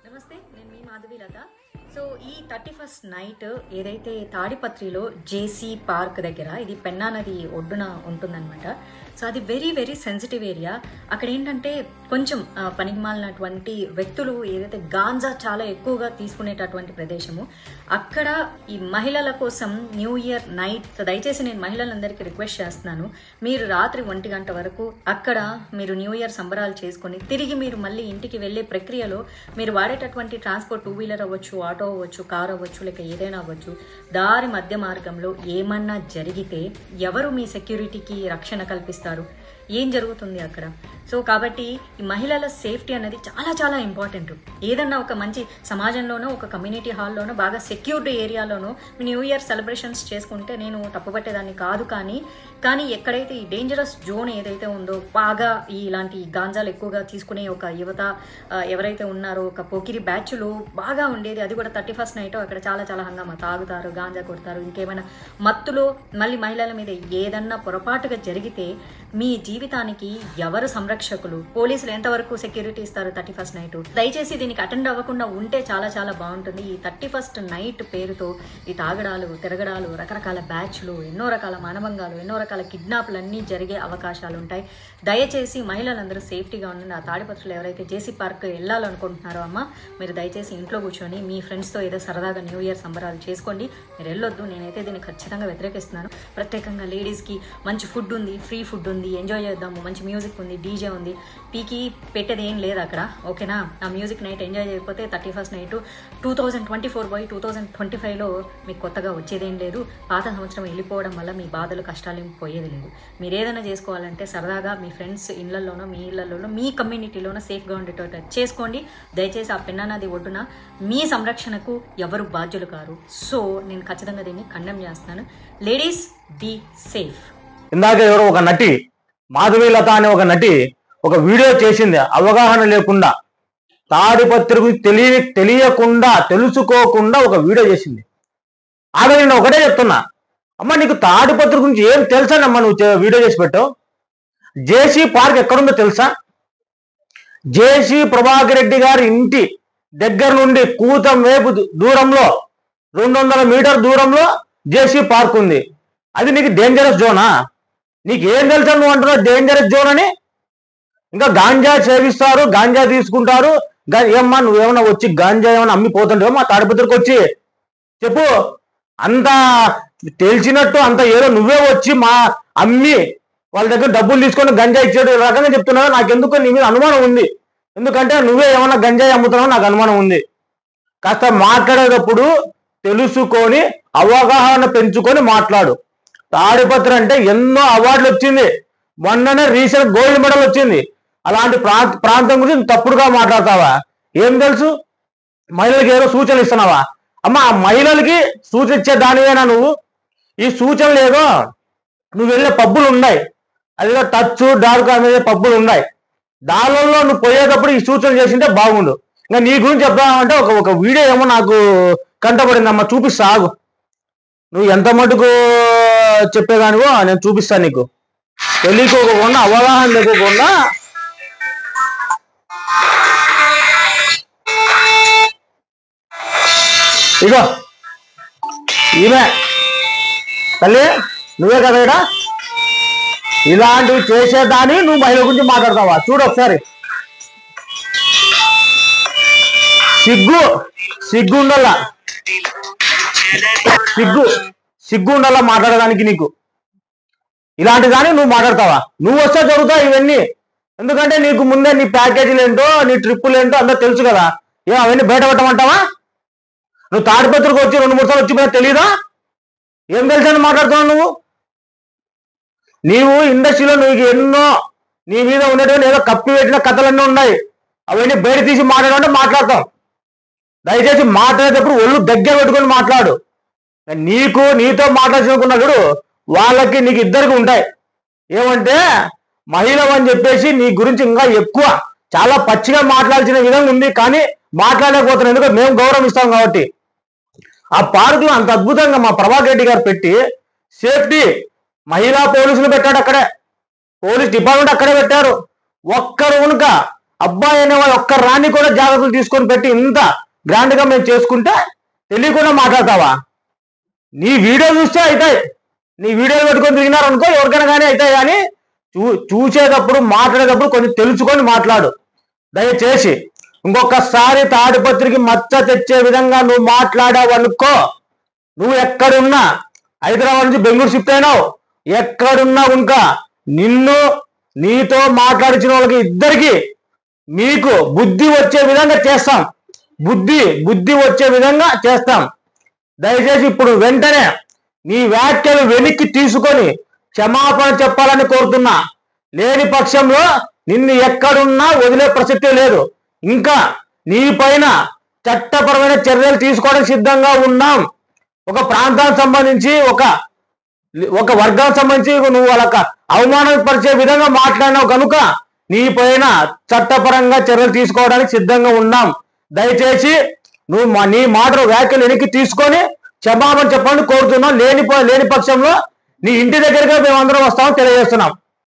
నమస్తే, నేను మీ మాధవి లత. సో ఈ 31st నైట్ ఏదైతే తాడిపత్రిలో జేసీ పార్క్ దగ్గర, ఇది పెన్నా నది ఒడ్డున ఉంటుందన్నమాట. సో అది వెరీ వెరీ సెన్సిటివ్ ఏరియా. అక్కడ ఏంటంటే కొంచెం పనికిమాలినటువంటి వ్యక్తులు ఏదైతే గాంజా చాలా ఎక్కువగా తీసుకునేటటువంటి ప్రదేశము. అక్కడ ఈ మహిళల కోసం న్యూ ఇయర్ నైట్, దయచేసి నేను మహిళలందరికీ రిక్వెస్ట్ చేస్తున్నాను, మీరు రాత్రి 1 గంట వరకు అక్కడ మీరు న్యూ ఇయర్ సంబరాలు చేసుకొని తిరిగి మీరు మళ్ళీ ఇంటికి వెళ్ళే ప్రక్రియలో మీరు వాడేటటువంటి ట్రాన్స్పోర్ట్, 2 వీలర్ అవ్వచ్చు, ఆటో అవ్వచ్చు, కార్ అవ్వచ్చు, లేక ఏదైనా అవ్వచ్చు, దారి మధ్య మార్గంలో ఏమన్నా జరిగితే ఎవరు మీ సెక్యూరిటీకి రక్షణ కల్పిస్తారు? ఏం జరుగుతుంది అక్కడ? సో కాబట్టి ఈ మహిళల సేఫ్టీ అనేది చాలా చాలా ఇంపార్టెంట్. ఏదన్నా ఒక మంచి సమాజంలోనో, ఒక కమ్యూనిటీ హాల్లోనో, బాగా సెక్యూర్డ్ ఏరియాలోనో న్యూ ఇయర్ సెలబ్రేషన్స్ చేసుకుంటే నేను తప్పుపట్టేదాన్ని కాదు. కానీ ఎక్కడైతే ఈ డేంజరస్ జోన్ ఏదైతే ఉందో, బాగా ఇలాంటి గాంజాలు ఎక్కువగా తీసుకునే ఒక యువత ఎవరైతే ఉన్నారో, ఒక పోకిరి బ్యాచ్లు బాగా ఉండేది, అది కూడా 31st నైట్ అక్కడ చాలా చాలా హంగామా, తాగుతారు, గాంజా కొడతారు, ఇంకేమైనా మత్తులో మళ్ళీ మహిళల మీద ఏదన్నా పొరపాటుగా జరిగితే మీ జీవితానికి ఎవరు సంరక్షకులు? పోలీసులు ఎంతవరకు సెక్యూరిటీ ఇస్తారు 31st నైట్? దయచేసి దీనికి అటెండ్ అవ్వకుండా ఉంటే చాలా చాలా బాగుంటుంది. ఈ 31st నైట్ పేరుతో ఈ తాగడాలు, తిరగడాలు, రకరకాల బ్యాచ్లు, ఎన్నో రకాల మానవంగాలు, ఎన్నో రకాల కిడ్నాప్లు అన్నీ జరిగే అవకాశాలు ఉంటాయి. దయచేసి మహిళలందరూ సేఫ్టీగా ఉండండి. ఆ తాడిపత్రులు ఎవరైతే జేసీ పార్క్ వెళ్ళాలనుకుంటున్నారో అమ్మ, మీరు దయచేసి ఇంట్లో కూర్చొని మీ ఫ్రెండ్స్తో ఏదో సరదాగా న్యూ ఇయర్ సంబరాలు చేసుకోండి. మీరు వెళ్ళొద్దు. నేనైతే దీన్ని ఖచ్చితంగా వ్యతిరేకిస్తున్నాను. ప్రత్యేకంగా లేడీస్కి మంచి ఫుడ్ ఉంది, ఫ్రీ ఫుడ్ ఉంది, ఎంజాయ్ చేద్దాము, మంచి మ్యూజిక్ ఉంది, డీజే ఉంది, పీకి పెట్టేది ఏం లేదు అక్కడ, ఓకేనా? ఆ మ్యూజిక్ నైట్ ఎంజాయ్ చేయకపోతే 31st నైట్ 2024 పోయి 2025లో మీకు కొత్తగా వచ్చేదేం లేదు. పాత సంవత్సరం వెళ్ళిపోవడం వల్ల మీ బాధలు, కష్టాలు పోయేది లేదు. మీరు ఏదైనా చేసుకోవాలంటే సరదాగా మీ ఫ్రెండ్స్ ఇళ్లలోనో, మీ ఇళ్లలోనో, మీ కమ్యూనిటీలోనో సేఫ్గా ఉండేటట్టు చేసుకోండి. దయచేసి ఆ పెన్నా నది ఒడ్డున మీ సంరక్షణకు ఎవరు బాధ్యులు కారు. సో నేను ఖచ్చితంగా దీన్ని ఖండం చేస్తున్నాను. Ladies, be safe. ఇందాక ఎవరో ఒక నటి, మాధవి లత అనే ఒక నటి ఒక వీడియో చేసింది, అవగాహన లేకుండా, తాడిపత్రి గురించి తెలియకుండా, తెలుసుకోకుండా ఒక వీడియో చేసింది. ఆమె నేను ఒకటే చెప్తున్నా, అమ్మ నీకు తాడిపత్రి గురించి ఏం తెలుసానమ్మా నువ్వు వీడియో చేసి పెట్టావు? జేసీ పార్క్ ఎక్కడుందో తెలుసా? జేసీ ప్రభాకర్ రెడ్డి గారి ఇంటి దగ్గర నుండి కూతం వైపు దూరంలో 200 మీటర్ దూరంలో జేసీ పార్క్ ఉంది. అది నీకు డేంజరస్ జోనా? నీకేం తెలుసా నువ్వు అంటున్నావు డేంజరస్ జోన్ అని? ఇంకా గాంజా సేవిస్తారు, గాంజా తీసుకుంటారు. ఏమ్మా నువ్వేమన్నా వచ్చి గాంజా ఏమన్నా అమ్మిపోతుంటావు మా తాడిపత్రికి వచ్చి? చెప్పు. అంత తెలిసినట్టు అంత ఏదో నువ్వే వచ్చి మా అమ్మి వాళ్ళ దగ్గర డబ్బులు తీసుకొని గంజా ఇచ్చేడు రకంగా చెప్తున్నావు. నాకెందుకో నీ మీద అనుమానం ఉంది. ఎందుకంటే నువ్వే ఏమన్నా గంజాయి అమ్ముతున్నావు నాకు అనుమానం ఉంది. కాస్త మాట్లాడేటప్పుడు తెలుసుకొని అవగాహన పెంచుకొని మాట్లాడు. తాడిపత్రి అంటే ఎన్నో అవార్డులు వచ్చింది. మొన్ననే రీసెంట్ గోల్డ్ మెడల్ వచ్చింది. అలాంటి ప్రాంతం గురించి తప్పుడుగా మాట్లాడతావా? ఏం తెలుసు? మహిళలకి ఏదో సూచనలు ఇస్తున్నావా? అమ్మ ఆ మహిళలకి సూచన ఇచ్చే దానివేనా నువ్వు? ఈ సూచనలు ఏదో నువ్వు వెళ్ళే పబ్బులు ఉన్నాయి, అదేదో టచ్ డార్క్ అనేది పబ్బులు ఉన్నాయి, దానిలో నువ్వు పోయేటప్పుడు ఈ సూచనలు చేసింటే బాగుండు. ఇంకా నీ గురించి చెప్తామంటే ఒక వీడియో ఏమో నాకు కంటపడిందమ్మా, చూపిస్తా ఆగు. నువ్వు ఎంత మటుకు చెప్పేదానివో నేను చూపిస్తాను నీకు. తెలియకోకుండా, అవగాహన లేకోకుండా ఇగో ఈమె తల్లి, నువ్వే కదా ఇడా ఇలాంటివి చేసేదాన్ని నువ్వు మహిళ గురించి మాట్లాడతావా? చూడు ఒకసారి. సిగ్గు ఉండాలా, సిగ్గు ఉండాలా మాట్లాడడానికి నీకు. ఇలాంటి దాన్ని నువ్వు మాట్లాడతావా? నువ్వు వస్తే జరుగుతావు ఇవన్నీ. ఎందుకంటే నీకు ముందే నీ ప్యాకేజీలు ఏంటో, నీ ట్రిప్పులు ఏంటో అందరూ తెలుసు కదా. అవన్నీ బయట పెట్టమంటావా? నువ్వు తాడిపత్రికి వచ్చి 2-3 సార్లు వచ్చి పోయినా తెలీదా? ఏం తెలుసని మాట్లాడుతున్నావు నీవు ఇండస్ట్రీలో నీకు ఎన్నో నీ మీద ఉండేటువంటి ఏదో కప్పి పెట్టిన కథలన్నీ ఉన్నాయి. అవన్నీ బయట తీసి మాట్లాడాలంటే మాట్లాడతాం. దయచేసి మాట్లాడేటప్పుడు ఒళ్ళు దగ్గర పెట్టుకొని మాట్లాడు. నీతో మాట్లాడుకున్నాడు వాళ్ళకి నీకు ఇద్దరికి ఉంటాయి. ఏమంటే మహిళవని చెప్పేసి నీ గురించి ఇంకా ఎక్కువ చాలా పచ్చిగా మాట్లాడాల్సిన విధంగా ఉంది, కానీ మాట్లాడలేకపోతున్నాం. ఎందుకంటే మేము గౌరవిస్తాం కాబట్టి. ఆ పార్కులో అంత అద్భుతంగా మా ప్రభాకర్ రెడ్డి గారు పెట్టి సేఫ్టీ మహిళా పోలీసులు పెట్టాడు. అక్కడే పోలీస్ డిపార్ట్మెంట్ అక్కడే పెట్టారు. ఒక్కరు కనుక అబ్బాయి అనేవాడు ఒక్క రాని కూడా జాగ్రత్తలు తీసుకొని పెట్టి ఇంత గ్రాండ్ గా మేము చేసుకుంటే తెలియకుండా మాట్లాడతావా? నీ వీడియో చూస్తే అవుతాయి, నీ వీడియోలు పెట్టుకొని తిరిగినారు అనుకో ఎవరికైనా కానీ అవుతాయి. కానీ చూసేటప్పుడు మాట్లాడేటప్పుడు కొంచెం తెలుసుకొని మాట్లాడు దయచేసి. ఇంకొకసారి తాడిపత్రికి మచ్చ తెచ్చే విధంగా నువ్వు మాట్లాడావు అనుకో, నువ్వు ఎక్కడున్నా, హైదరాబాద్ నుంచి బెంగళూరు షిఫ్ట్ అయినావు, ఎక్కడున్నా ఇంకా నిన్ను నీతో మాట్లాడించిన వాళ్ళకి ఇద్దరికి మీకు బుద్ధి వచ్చే విధంగా చేస్తాం, బుద్ధి వచ్చే విధంగా చేస్తాం. దయచేసి ఇప్పుడు వెంటనే నీ వ్యాఖ్యలు వెనక్కి తీసుకొని క్షమాపణ చెప్పాలని కోరుతున్నా. లేని పక్షంలో నిన్ను ఎక్కడున్నా వదిలే ప్రసక్తే లేదు. ఇంకా నీ పైన చట్టపరమైన చర్యలు తీసుకోవడానికి సిద్ధంగా ఉన్నాం. ఒక ప్రాంతానికి సంబంధించి ఒక వర్గానికి సంబంధించి నువ్వు వాళ్ళకి అవమానపరిచే విధంగా మాట్లాడినావు కనుక నీ పైన చట్టపరంగా చర్యలు తీసుకోవడానికి సిద్ధంగా ఉన్నాం. దయచేసి నువ్వు నీ మాటలు వ్యాఖ్యలు వెనక్కి తీసుకొని క్షమాపణ చెప్పాలని కోరుతున్నాం. లేని పక్షంలో నీ ఇంటి దగ్గరగా మేమందరం వస్తామని తెలియజేస్తున్నాం.